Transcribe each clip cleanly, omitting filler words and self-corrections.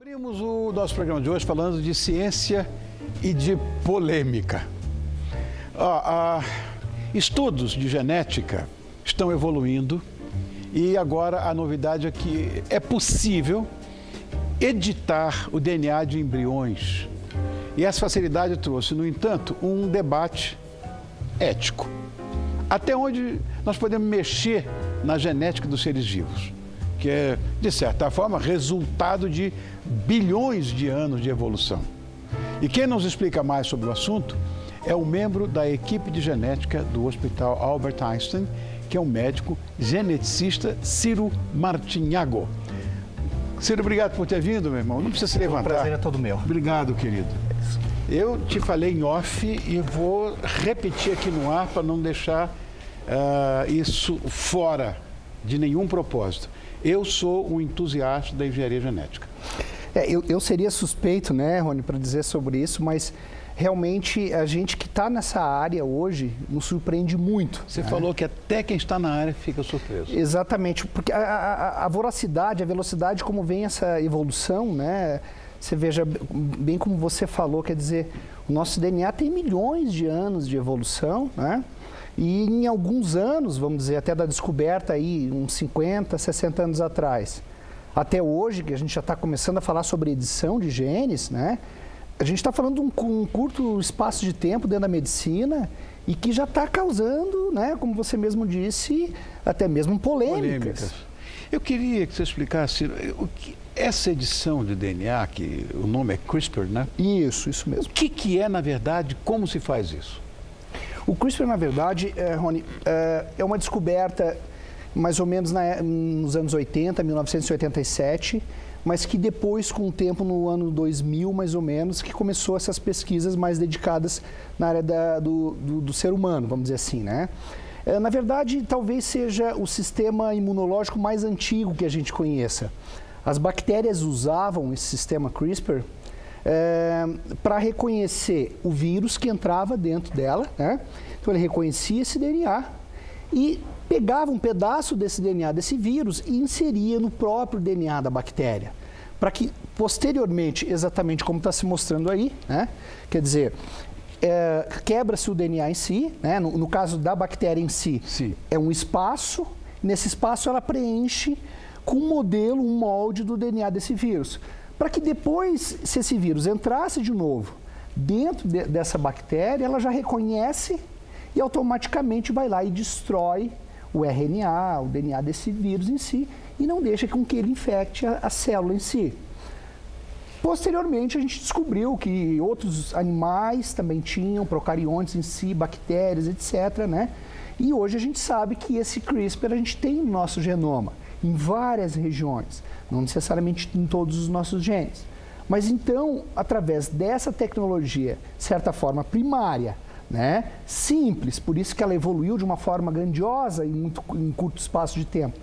Abrimos o nosso programa de hoje falando de ciência e de polêmica. Estudos de genética estão evoluindo e agora a novidade é que é possível editar o DNA de embriões. E essa facilidade trouxe, no entanto, um debate ético. Até onde nós podemos mexer na genética dos seres vivos, que é, de certa forma, resultado de bilhões de anos de evolução. E quem nos explica mais sobre o assunto é um membro da equipe de genética do Hospital Albert Einstein, que é um médico geneticista, Ciro Martinhago. Ciro, obrigado por ter vindo, meu irmão. Não precisa se levantar. O prazer é todo meu. Obrigado, querido. Eu te falei em off e vou repetir aqui no ar para não deixar isso fora de nenhum propósito. Eu sou um entusiasta da engenharia genética. Eu seria suspeito, né, Rony, para dizer sobre isso, mas realmente a gente que está nessa área hoje nos surpreende muito. Você falou que até quem está na área fica surpreso. Exatamente, porque a voracidade, a velocidade como vem essa evolução, né? Você veja, bem como você falou, quer dizer, o nosso DNA tem milhões de anos de evolução, né? E em alguns anos, vamos dizer, até da descoberta aí, uns 50, 60 anos atrás, até hoje, que a gente já está começando a falar sobre edição de genes, né? A gente está falando de um curto espaço de tempo dentro da medicina e que já está causando, né, como você mesmo disse, até mesmo polêmicas. Eu queria que você explicasse o que essa edição de DNA, que o nome é CRISPR, né? Isso mesmo. O que é, na verdade, como se faz isso? O CRISPR, na verdade, Rony, é uma descoberta mais ou menos nos anos 80, 1987, mas que depois, com o tempo, no ano 2000, mais ou menos, que começou essas pesquisas mais dedicadas na área do ser humano, vamos dizer assim, né? Na verdade, talvez seja o sistema imunológico mais antigo que a gente conheça. As bactérias usavam esse sistema CRISPR para reconhecer o vírus que entrava dentro dela, né? Então, ele reconhecia esse DNA e pegava um pedaço desse DNA, desse vírus, e inseria no próprio DNA da bactéria, para que, posteriormente, exatamente como está se mostrando aí, né? Quer dizer, quebra-se o DNA em si, né? No caso da bactéria em si, Sim. É um espaço, nesse espaço ela preenche com um modelo, um molde do DNA desse vírus, para que depois, se esse vírus entrasse de novo dentro dessa bactéria, ela já reconhece e automaticamente vai lá e destrói o RNA, o DNA desse vírus em si, e não deixa com que ele infecte a célula em si. Posteriormente, a gente descobriu que outros animais também tinham, procariontes em si, bactérias, etc., né? E hoje a gente sabe que esse CRISPR a gente tem no nosso genoma, em várias regiões, não necessariamente em todos os nossos genes. Mas então, através dessa tecnologia, de certa forma primária, né, simples, por isso que ela evoluiu de uma forma grandiosa em curto espaço de tempo.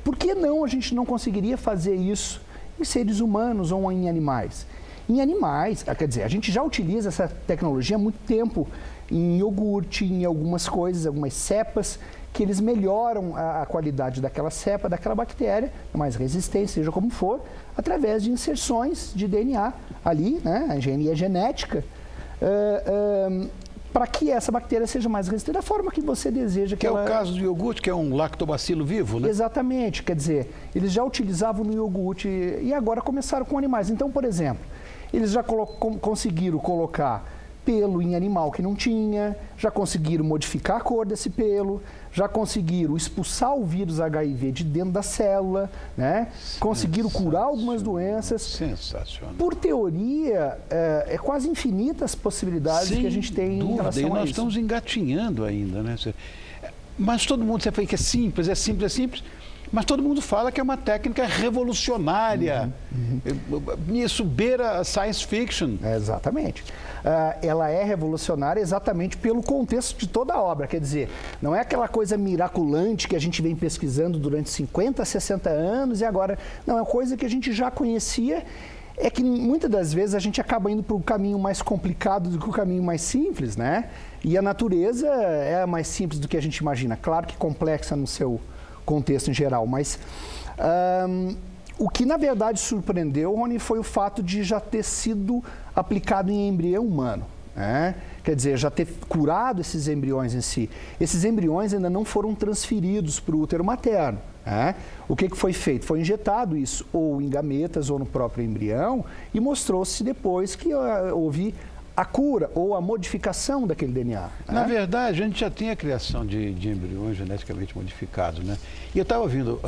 Por que não a gente não conseguiria fazer isso em seres humanos ou em animais? Em animais, quer dizer, a gente já utiliza essa tecnologia há muito tempo em iogurte, em algumas coisas, algumas cepas, que eles melhoram a qualidade daquela cepa, daquela bactéria, mais resistente, seja como for, através de inserções de DNA ali, né, a engenharia genética, para que essa bactéria seja mais resistente da forma que você deseja que ela... É o caso do iogurte, que é um lactobacilo vivo, né? Exatamente, quer dizer, eles já utilizavam no iogurte e agora começaram com animais. Então, por exemplo, eles já conseguiram colocar pelo em animal que não tinha, já conseguiram modificar a cor desse pelo, já conseguiram expulsar o vírus HIV de dentro da célula, né? Conseguiram curar algumas doenças. Sensacional. Por teoria, é quase infinitas as possibilidades que a gente tem em relação a isso. E nós estamos engatinhando ainda, né? Mas todo mundo, você fala que é simples, mas todo mundo fala que é uma técnica revolucionária. Isso beira a science fiction. Exatamente. Ela é revolucionária exatamente pelo contexto de toda a obra. Quer dizer, não é aquela coisa miraculante que a gente vem pesquisando durante 50, 60 anos e agora... Não, é uma coisa que a gente já conhecia. É que muitas das vezes a gente acaba indo para o caminho mais complicado do que o caminho mais simples, né? E a natureza é mais simples do que a gente imagina. Claro que complexa no seu contexto em geral, mas O que, na verdade, surpreendeu, Rony, foi o fato de já ter sido aplicado em embrião humano. Né? Quer dizer, já ter curado esses embriões em si. Esses embriões ainda não foram transferidos para o útero materno. Né? O que foi feito? Foi injetado isso ou em gametas ou no próprio embrião e mostrou-se depois que houve a cura ou a modificação daquele DNA. Na verdade, a gente já tem a criação de embriões geneticamente modificados, né? E eu estava ouvindo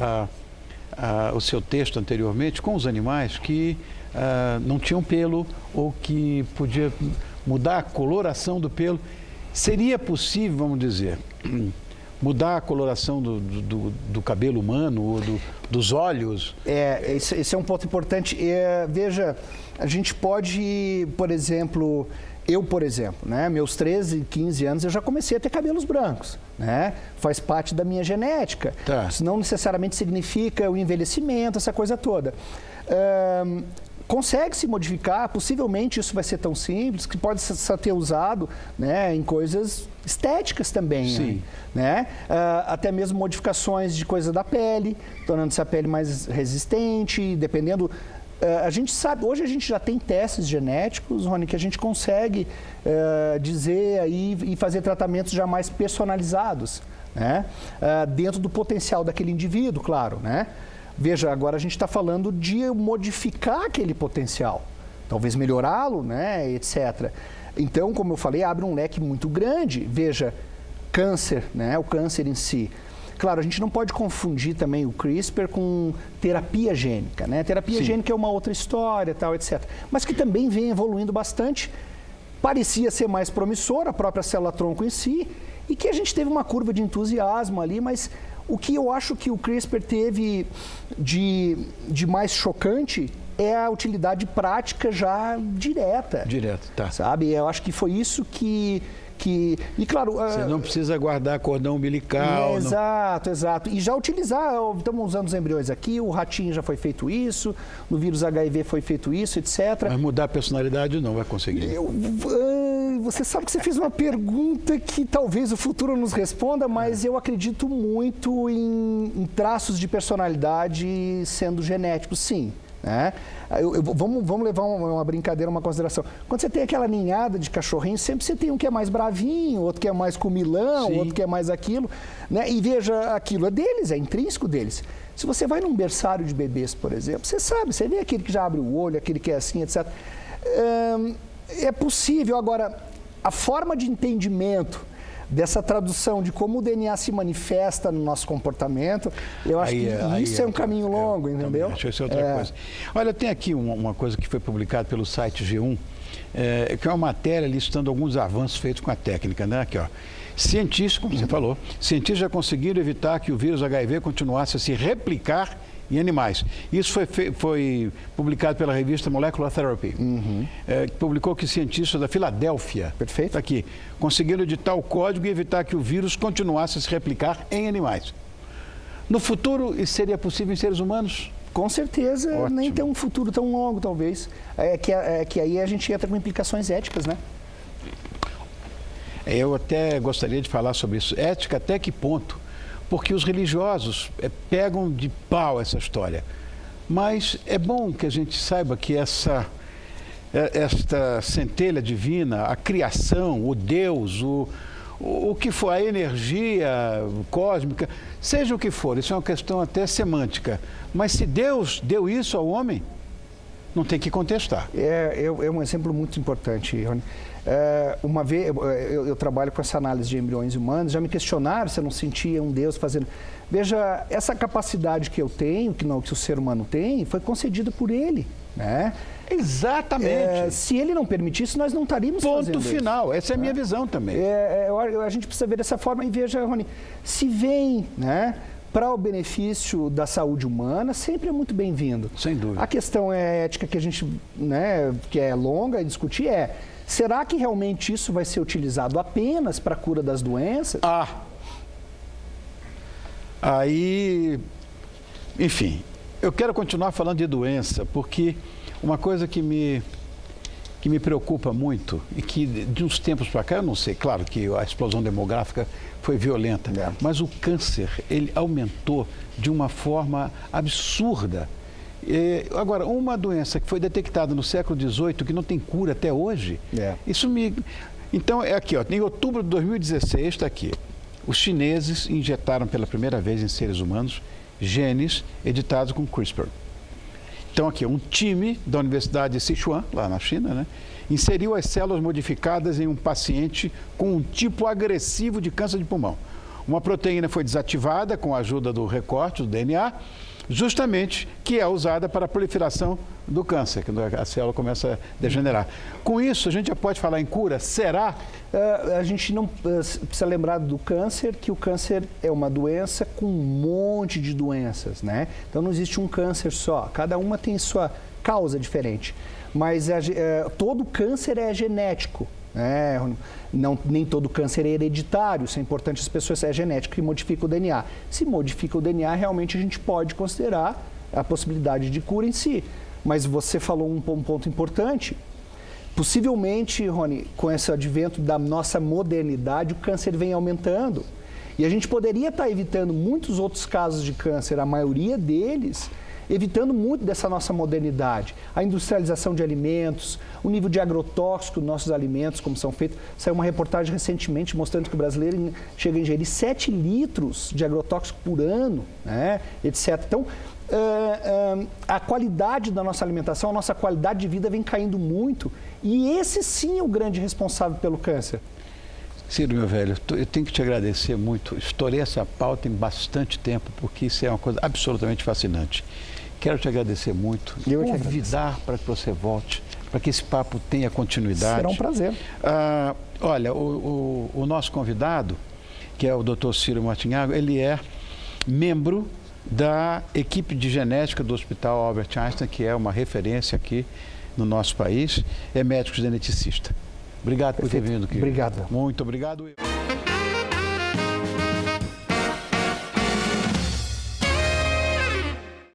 o seu texto anteriormente com os animais que não tinham pelo ou que podia mudar a coloração do pelo. Seria possível, vamos dizer, mudar a coloração do cabelo humano ou dos olhos? Esse é um ponto importante. Veja, a gente pode, por exemplo, né, meus 13, 15 anos, eu já comecei a ter cabelos brancos, né? Faz parte da minha genética. Tá. Isso não necessariamente significa o envelhecimento, essa coisa toda. Consegue-se modificar, possivelmente isso vai ser tão simples que pode ser usado, né, em coisas estéticas também. Sim. Né? Até mesmo modificações de coisa da pele, tornando-se a pele mais resistente, dependendo... a gente sabe, hoje a gente já tem testes genéticos, Rony, que a gente consegue dizer aí e fazer tratamentos já mais personalizados, né? Dentro do potencial daquele indivíduo, claro, né? Veja, agora a gente está falando de modificar aquele potencial, talvez melhorá-lo, né, etc. Então, como eu falei, abre um leque muito grande. Veja, câncer, né, o câncer em si. Claro, a gente não pode confundir também o CRISPR com terapia gênica, né? Terapia gênica é uma outra história, tal, etc. Mas que também vem evoluindo bastante. Parecia ser mais promissora a própria célula-tronco em si, e que a gente teve uma curva de entusiasmo ali, mas o que eu acho que o CRISPR teve de mais chocante é a utilidade prática já direta. Direto, tá. Sabe? Eu acho que foi isso que... E claro... Você não precisa guardar cordão umbilical. Exato, exato. E já utilizar, estamos usando os embriões aqui, o ratinho já foi feito isso, no vírus HIV foi feito isso, etc. Mas mudar a personalidade não vai conseguir. Você sabe que você fez uma pergunta que talvez o futuro nos responda, mas eu acredito muito em traços de personalidade sendo genéticos, sim. Né? Vamos levar uma brincadeira, uma consideração. Quando você tem aquela ninhada de cachorrinhos, sempre você tem um que é mais bravinho, outro que é mais comilão, Sim. outro que é mais aquilo. Né? E veja, aquilo é deles, é intrínseco deles. Se você vai num berçário de bebês, por exemplo, você sabe, você vê aquele que já abre o olho, aquele que é assim, etc. É possível. Agora, a forma de entendimento dessa tradução de como o DNA se manifesta no nosso comportamento, eu acho que isso é um caminho longo, entendeu? Acho que isso é outra coisa. Olha, tem aqui uma coisa que foi publicada pelo site G1, que é uma matéria listando alguns avanços feitos com a técnica, né? Aqui, ó. Cientistas, como você falou, cientistas já conseguiram evitar que o vírus HIV continuasse a se replicar em animais. Isso foi publicado pela revista Molecular Therapy, que publicou que cientistas da Filadélfia, Perfeito. aqui, conseguiram editar o código e evitar que o vírus continuasse a se replicar em animais. No futuro, isso seria possível em seres humanos? Com certeza, Ótimo. Nem tem um futuro tão longo, talvez. Que aí a gente entra com implicações éticas, né? Eu até gostaria de falar sobre isso. Ética até que ponto? Porque os religiosos pegam de pau essa história. Mas é bom que a gente saiba que esta centelha divina, a criação, o Deus, o que for, a energia cósmica, seja o que for, isso é uma questão até semântica. Mas se Deus deu isso ao homem, não tem que contestar. É um exemplo muito importante, Rony. Uma vez, eu trabalho com essa análise de embriões humanos, já me questionaram se eu não sentia um Deus fazendo... Veja, essa capacidade que eu tenho, que o ser humano tem, foi concedida por ele, né? Exatamente. Se ele não permitisse, nós não estaríamos fazendo Ponto final. Essa é a minha visão também. A gente precisa ver dessa forma e veja, Rony, se vem, né, para o benefício da saúde humana, sempre é muito bem-vindo. Sem dúvida. A questão ética que a gente, né, que é longa e discutir será que realmente isso vai ser utilizado apenas para a cura das doenças? Aí, enfim, eu quero continuar falando de doença, porque uma coisa que me preocupa muito e que de uns tempos para cá, eu não sei, claro que a explosão demográfica foi violenta, mas o câncer, ele aumentou de uma forma absurda. Agora, uma doença que foi detectada no século XVIII, que não tem cura até hoje, isso me... Então, é aqui, ó, em outubro de 2016, está aqui, os chineses injetaram pela primeira vez em seres humanos genes editados com CRISPR. Então, aqui, um time da Universidade de Sichuan, lá na China, né, inseriu as células modificadas em um paciente com um tipo agressivo de câncer de pulmão. Uma proteína foi desativada com a ajuda do recorte do DNA, justamente que é usada para a proliferação do câncer, que a célula começa a degenerar. Com isso, a gente já pode falar em cura? Será? A gente não precisa lembrar do câncer, que o câncer é uma doença com um monte de doenças, né? Então não existe um câncer só, cada uma tem sua causa diferente. Mas todo câncer é genético. Nem todo câncer é hereditário, isso é importante as pessoas, é genético e modifica o DNA. Se modifica o DNA, realmente a gente pode considerar a possibilidade de cura em si. Mas você falou um ponto importante. Possivelmente, Rony, com esse advento da nossa modernidade, o câncer vem aumentando. E a gente poderia estar evitando muitos outros casos de câncer, a maioria deles, evitando muito dessa nossa modernidade. A industrialização de alimentos, o nível de agrotóxico dos nossos alimentos, como são feitos. Saiu uma reportagem recentemente mostrando que o brasileiro chega a ingerir 7 litros de agrotóxico por ano, né, etc. Então, a qualidade da nossa alimentação, a nossa qualidade de vida vem caindo muito. E esse sim é o grande responsável pelo câncer. Ciro, meu velho, eu tenho que te agradecer muito. Estourei essa pauta em bastante tempo, porque isso é uma coisa absolutamente fascinante. Quero te agradecer muito. Eu convidar para que você volte, para que esse papo tenha continuidade. Será um prazer. Olha, o nosso convidado, que é o Dr. Ciro Martinhago, ele é membro da equipe de genética do Hospital Albert Einstein, que é uma referência aqui no nosso país, é médico geneticista. Obrigado por ter vindo aqui. Obrigado. Muito obrigado.